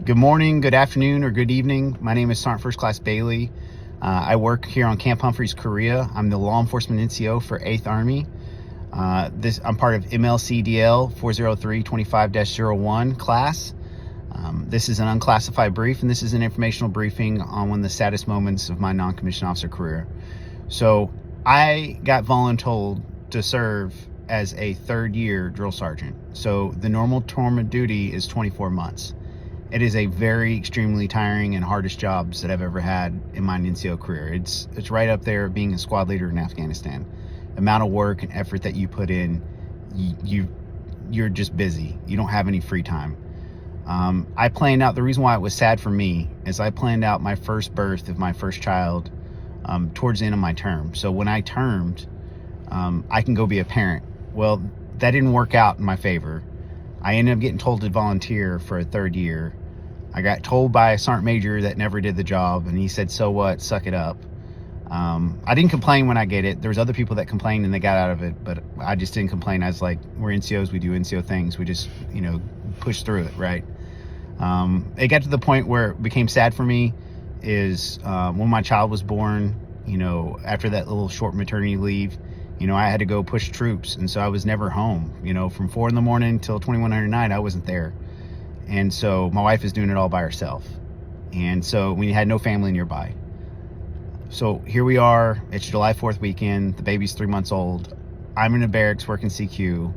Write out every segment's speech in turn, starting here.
Good morning, good afternoon, or good evening. My name is Sergeant First Class Bailey. I work here on Camp Humphreys, Korea. I'm the law enforcement NCO for 8th Army. I'm part of MLCDL 403-25-01 class. This is an unclassified brief, and this is an informational briefing on one of the saddest moments of my non-commissioned officer career. So I got voluntold to serve as a third-year drill sergeant. So the normal term of duty is 24 months. It is a very extremely tiring and hardest jobs that I've ever had in my NCO career. It's right up there being a squad leader in Afghanistan. The amount of work and effort that you put in, you're just busy. You don't have any free time. I planned out, the reason why it was sad for me is I planned out my first birth of my first child towards the end of my term. So when I termed, I can go be a parent. Well, that didn't work out in my favor. I ended up getting told to volunteer for a third year. I got told by a sergeant major that never did the job, and he said, so what, suck it up. I didn't complain when I get it. There was other people that complained and they got out of it, but I just didn't complain. I was like, we're NCOs, we do NCO things. We just, push through it, right? It got to the point where it became sad for me is when my child was born, after that little short maternity leave, I had to go push troops. And so I was never home, from 4 a.m. till 2100 night, I wasn't there. And so my wife is doing it all by herself. And so we had no family nearby. So here we are, it's July 4th weekend, the baby's 3 months old. I'm in a barracks working CQ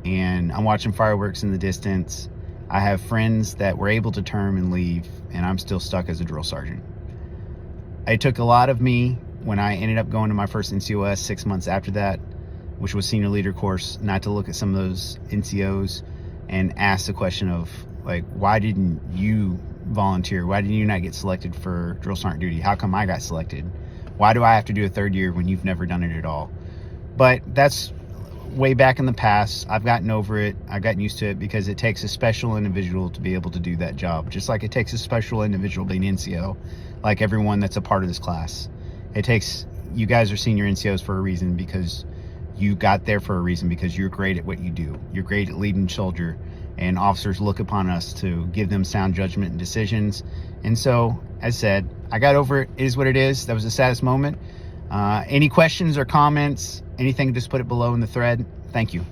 and I'm watching fireworks in the distance. I have friends that were able to term and leave, and I'm still stuck as a drill sergeant. It took a lot of me when I ended up going to my first NCOS 6 months after that, which was senior leader course, not to look at some of those NCOs and ask the question of, why didn't you volunteer? Why did you not get selected for drill sergeant duty? How come I got selected? Why do I have to do a third year when you've never done it at all? But that's way back in the past. I've gotten over it. I've gotten used to it because it takes a special individual to be able to do that job, just like it takes a special individual being NCO, like everyone that's a part of this class. You guys are senior NCOs for a reason, because you got there for a reason, because you're great at what you do. You're great at leading soldier, and officers look upon us to give them sound judgment and decisions. And so, as said, I got over it. It is what it is. That was the saddest moment. Any questions or comments, anything, just put it below in the thread. Thank you.